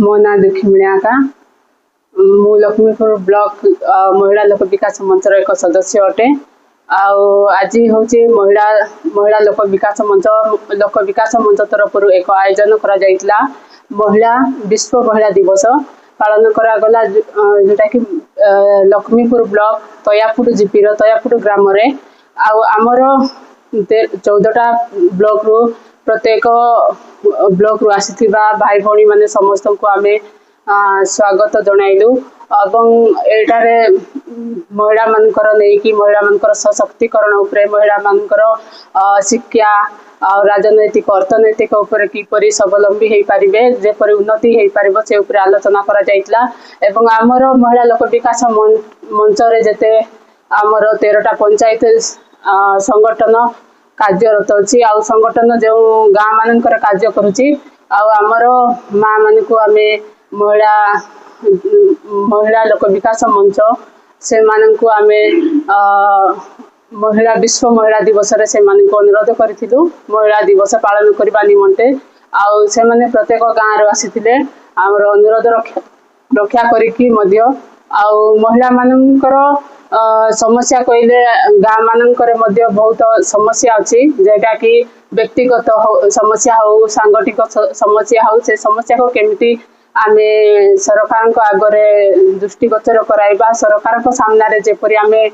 मो ना दुखीमिणियाका मु लक्ष्मीपुर ब्लॉक महिला लोक विकास मंचर एक सदस्य अटे। आज हूँ महिला महिला लोक विकास मंच तरफ एक आयोजन करा जाइतला। महिला विश्व महिला दिवस पालन करागला जोटा कि लक्ष्मीपुर ब्लॉक तयापुर जीपीर तयापुर ग्राम रे आमर 14टा ब्लॉक रु प्रत्येक ब्लॉक रु आसीथिबा भाई भौणी माने समस्त को आमे स्वागत जनाइलु एवं एटारे महिला मानकर नेकी महिला मानकर सशक्तिकरण उपरे महिला मानकर शिक्षा और राजनैतिक अर्थनैतिक उपरे किपरि स्वावलंबी हेई पारिबे जेपरि उन्नति हेई पारिबो से उपरे आलोचना करा जाइतला। एवं आमर महिला लोक विकास मंच रे जेते आमर 13टा पंचायत संगठन कार्यरत अछि आ संगठन जो गाँ मानकर कार्य करूची आमर माँ मान को आमे महिला लोक विकास मंच से मान को आमे महिला विश्व महिला दिवस रे से मान को अनुरोध करिथिलु महिला दिवस पालन करबा निमंते आउ से माने प्रत्येक गाँ रो आसीथिले हमर अनुरोध रक्षा करिकि मध्य आउ महिला मानकर समस्या कहले गाँ मानकर मध्य बहुत समस्या अछि जेटा कि व्यक्तिगत समस्या हो सांगठनिक समस्या हो से समस्या को केमिति आमे सरकार को आगरे दृष्टिगोचर कराइबा सरकार को सामने रे जेपरि आमे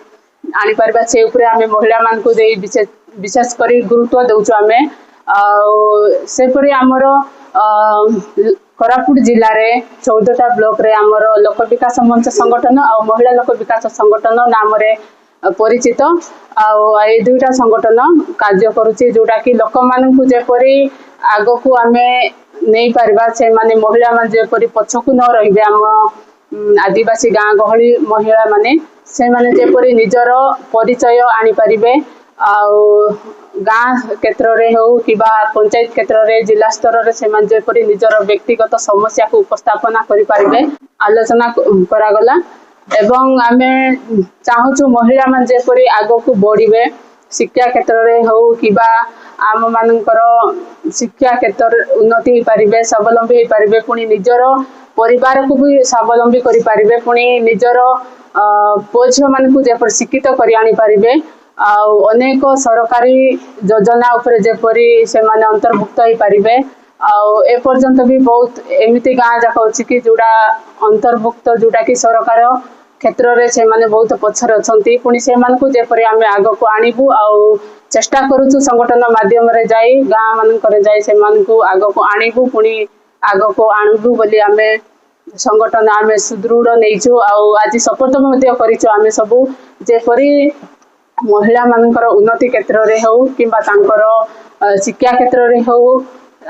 आनी परबा से ऊपर आमे महिला मान को दे विशेष करी गुरुत्व देउछु आमे से परि हमर कोरापुट जिल्ला रे 14टा ब्लॉक रे हमर लोक विकास मंच संगठन और महिला लोक विकास संगठन नाम रे परिचित ए दुईटा संगठन कार्य करूची जोटा कि लोक मान को जेपरि आगो को आमे नहीं पारिबा से माने महिला मान जेपरि पछकु न रहिबे हम आदिवासी गाँ गहली महिला माने से माने जेपरि निजर परिचय आनी पारिबे गाँ क्षेत्र रे हो किबा पंचायत क्षेत्र रे जिला स्तर रे से मान जेपरि निजर व्यक्तिगत समस्या को उपस्थापना करि पारिबे आलोचना करा गला। एवं आमे चाहूछु महिला मान जेपरि आगो को बढ़िबे शिक्षा क्षेत्र रे हो किबा आम मानकर शिक्षा क्षेत्र उन्नति हो पारिबे स्वावलंबी हो पारिबे पुनी निजर परिवार को भी स्वावलंबी करि पारिबे पुनी निजर पुओ मान को जेपरि शिक्षित करि आनी पारिबे अनेक सरकारी योजना उपरे जेपरि से माने अंतर्भुक्त हो पारिबे ए पर्यंत भी बहुत एमिति गाँ जाक अछि कि जोड़ा अंतर्भुक्त जोटा कि सरकार क्षेत्र रे से माने बहुत पछर अछंती पुनी से मान को जेपरि आमे आगो को आनिबु चेष्टा करूछु संगठन माध्यम रे जाई गाँ मान करे जाई से मान को आगो को आनिबु पुनी आगो को आनिबु बोली आमे संगठन आमे सुदृढ़ नैछु आज शपथ मध्य करिछु आमे सबु जेपरि महिला मानकर उन्नति क्षेत्र रे हो किबा तांकर शिक्षा क्षेत्र रे हो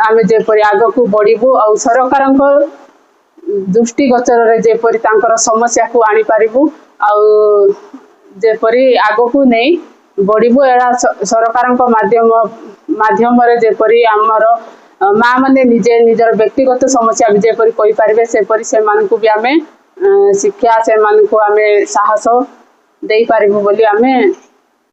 आमे जेपरि आगो को बढ़िबु सरकारक दृष्टिगोचर रे जेपरि तांकर समस्या को आनी पारिबु जेपरि आगो को नहीं बढ़िबु एरा सरकारक माध्यम रे जेपरि हमर माँ माने निजे निजर व्यक्तिगत समस्या भी जेपरि कहि पारिबे सेपरि से मान को भी आमे शिक्षा से मान को आमे साहस देई पारिबु बोली आमे